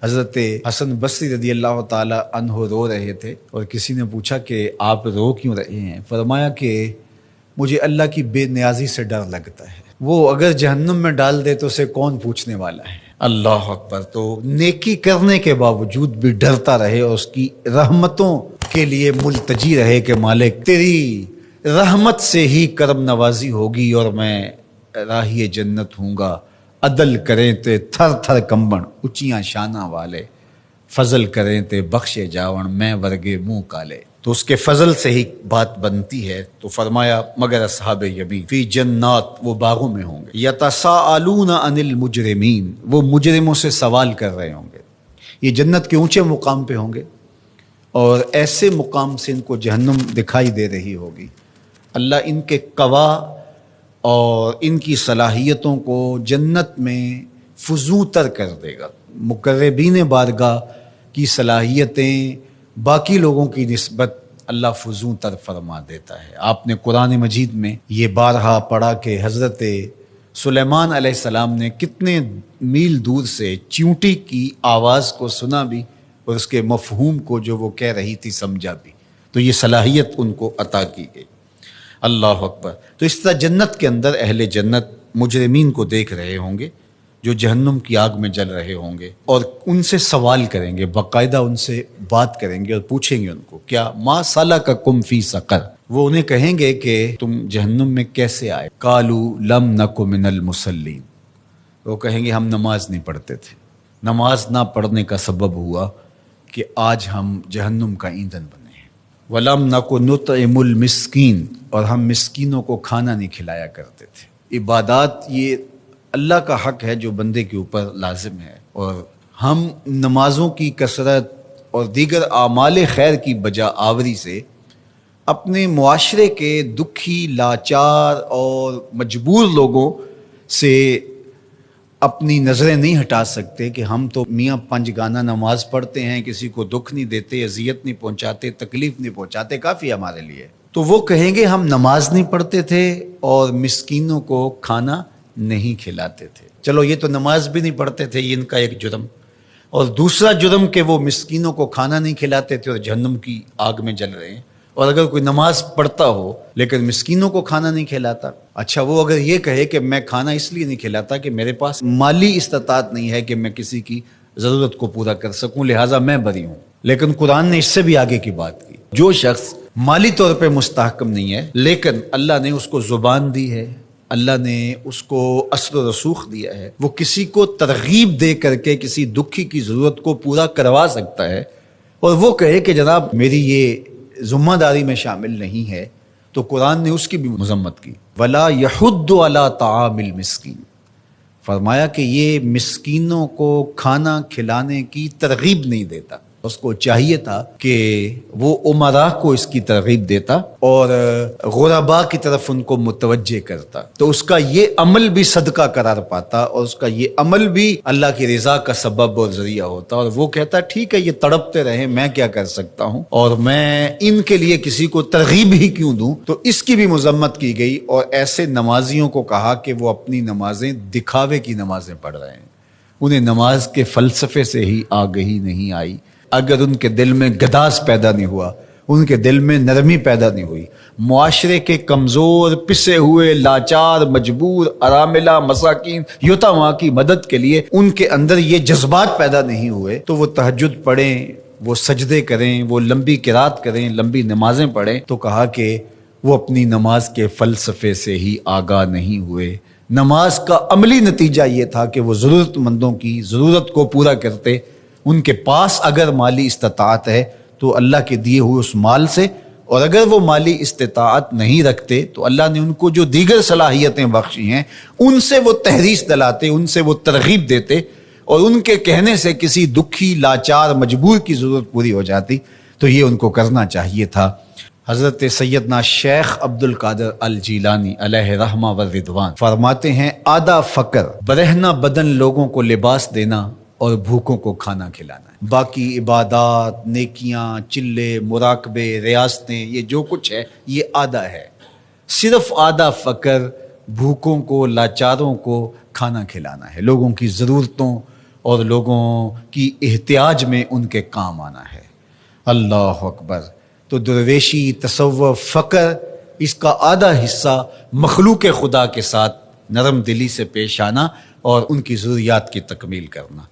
حضرت حسن بصری رضی اللہ تعالی عنہ رو رہے تھے اور کسی نے پوچھا کہ آپ رو کیوں رہے ہیں؟ فرمایا کہ مجھے اللہ کی بے نیازی سے ڈر لگتا ہے، وہ اگر جہنم میں ڈال دے تو اسے کون پوچھنے والا ہے۔ اللہ اکبر۔ تو نیکی کرنے کے باوجود بھی ڈرتا رہے اور اس کی رحمتوں کے لیے ملتجی رہے کہ مالک تیری رحمت سے ہی کرم نوازی ہوگی اور میں راہی جنت ہوں گا۔ عدل کریں تے تھر تھر کمبن اچیاں شانہ والے، فضل کریں تے بخشے جاون میں ورگے منہ کالے۔ تو اس کے فضل سے ہی بات بنتی ہے۔ تو فرمایا مگر اصحاب یمین فی جنات، وہ باغوں میں ہوں گے، یتساءلون عن المجرمین، وہ مجرموں سے سوال کر رہے ہوں گے۔ یہ جنت کے اونچے مقام پہ ہوں گے اور ایسے مقام سے ان کو جہنم دکھائی دے رہی ہوگی۔ اللہ ان کے قوا اور ان کی صلاحیتوں کو جنت میں فزوں تر کر دے گا۔ مقربین بارگاہ کی صلاحیتیں باقی لوگوں کی نسبت اللہ فزوں تر فرما دیتا ہے۔ آپ نے قرآن مجید میں یہ بارہا پڑھا کہ حضرت سلیمان علیہ السلام نے کتنے میل دور سے چیونٹی کی آواز کو سنا بھی اور اس کے مفہوم کو جو وہ کہہ رہی تھی سمجھا بھی۔ تو یہ صلاحیت ان کو عطا کی گئی۔ اللہ اکبر۔ تو اس طرح جنت کے اندر اہل جنت مجرمین کو دیکھ رہے ہوں گے جو جہنم کی آگ میں جل رہے ہوں گے، اور ان سے سوال کریں گے، باقاعدہ ان سے بات کریں گے اور پوچھیں گے ان کو کیا ما سلککم فی سقر، وہ انہیں کہیں گے کہ تم جہنم میں کیسے آئے؟ قالوا لم نک من المصلین، وہ کہیں گے ہم نماز نہیں پڑھتے تھے، نماز نہ پڑھنے کا سبب ہوا کہ آج ہم جہنم کا ایندھن بنے ہیں۔ ولم نک نطعم المسکین، اور ہم مسکینوں کو کھانا نہیں کھلایا کرتے تھے۔ عبادات یہ اللہ کا حق ہے جو بندے کے اوپر لازم ہے، اور ہم نمازوں کی کثرت اور دیگر اعمال خیر کی بجا آوری سے اپنے معاشرے کے دکھی، لاچار اور مجبور لوگوں سے اپنی نظریں نہیں ہٹا سکتے کہ ہم تو میاں پنج گانا نماز پڑھتے ہیں، کسی کو دکھ نہیں دیتے، اذیت نہیں پہنچاتے، تکلیف نہیں پہنچاتے، کافی ہمارے لیے۔ تو وہ کہیں گے ہم نماز نہیں پڑھتے تھے اور مسکینوں کو کھانا نہیں کھلاتے تھے۔ چلو یہ تو نماز بھی نہیں پڑھتے تھے، یہ ان کا ایک جرم، اور دوسرا جرم کہ وہ مسکینوں کو کھانا نہیں کھلاتے تھے اور جہنم کی آگ میں جل رہے ہیں۔ اور اگر کوئی نماز پڑھتا ہو لیکن مسکینوں کو کھانا نہیں کھلاتا، اچھا وہ اگر یہ کہے کہ میں کھانا اس لیے نہیں کھلاتا کہ میرے پاس مالی استطاعت نہیں ہے کہ میں کسی کی ضرورت کو پورا کر سکوں، لہٰذا میں بری ہوں۔ لیکن قرآن نے اس سے بھی آگے کی بات کی، جو شخص مالی طور پہ مستحکم نہیں ہے لیکن اللہ نے اس کو زبان دی ہے، اللہ نے اس کو اثر و رسوخ دیا ہے، وہ کسی کو ترغیب دے کر کے کسی دکھی کی ضرورت کو پورا کروا سکتا ہے، اور وہ کہے کہ جناب میری یہ ذمہ داری میں شامل نہیں ہے، تو قرآن نے اس کی بھی مذمت کی۔ وَلَا يَحُضُّ عَلَىٰ طَعَامِ الْمِسْكِينِ، فرمایا کہ یہ مسکینوں کو کھانا کھلانے کی ترغیب نہیں دیتا۔ اس کو چاہیے تھا کہ وہ امراء کو اس کی ترغیب دیتا اور غرباء کی طرف ان کو متوجہ کرتا، تو اس کا یہ عمل بھی صدقہ قرار پاتا اور اس کا یہ عمل بھی اللہ کی رضا کا سبب اور ذریعہ ہوتا، اور وہ کہتا ٹھیک ہے یہ تڑپتے رہے، میں کیا کر سکتا ہوں، اور میں ان کے لیے کسی کو ترغیب ہی کیوں دوں۔ تو اس کی بھی مذمت کی گئی، اور ایسے نمازیوں کو کہا کہ وہ اپنی نمازیں دکھاوے کی نمازیں پڑھ رہے ہیں، انہیں نماز کے فلسفے سے ہی آگہی نہیں آئی۔ اگر ان کے دل میں گداز پیدا نہیں ہوا، ان کے دل میں نرمی پیدا نہیں ہوئی، معاشرے کے کمزور، پسے ہوئے، لاچار، مجبور، اراملہ، مساکین، یتاما کی مدد کے لیے ان کے اندر یہ جذبات پیدا نہیں ہوئے، تو وہ تہجد پڑھیں، وہ سجدے کریں، وہ لمبی قرات کریں، لمبی نمازیں پڑھیں، تو کہا کہ وہ اپنی نماز کے فلسفے سے ہی آگاہ نہیں ہوئے۔ نماز کا عملی نتیجہ یہ تھا کہ وہ ضرورت مندوں کی ضرورت کو پورا کرتے، ان کے پاس اگر مالی استطاعت ہے تو اللہ کے دیے ہوئے اس مال سے، اور اگر وہ مالی استطاعت نہیں رکھتے تو اللہ نے ان کو جو دیگر صلاحیتیں بخشی ہیں ان سے وہ تحریص دلاتے، ان سے وہ ترغیب دیتے، اور ان کے کہنے سے کسی دکھی، لاچار، مجبور کی ضرورت پوری ہو جاتی۔ تو یہ ان کو کرنا چاہیے تھا۔ حضرت سیدنا شیخ عبد القادر الجیلانی علیہ رحمہ و رضوان فرماتے ہیں آدھا فقر برہنہ بدن لوگوں کو لباس دینا اور بھوکوں کو کھانا کھلانا ہے، باقی عبادات، نیکیاں، چلے، مراقبے، ریاستیں، یہ جو کچھ ہے یہ آدھا ہے۔ صرف آدھا فقر بھوکوں کو، لاچاروں کو کھانا کھلانا ہے، لوگوں کی ضرورتوں اور لوگوں کی احتیاج میں ان کے کام آنا ہے۔ اللہ اکبر۔ تو درویشی، تصوف، فقر، اس کا آدھا حصہ مخلوق خدا کے ساتھ نرم دلی سے پیش آنا اور ان کی ضروریات کی تکمیل کرنا۔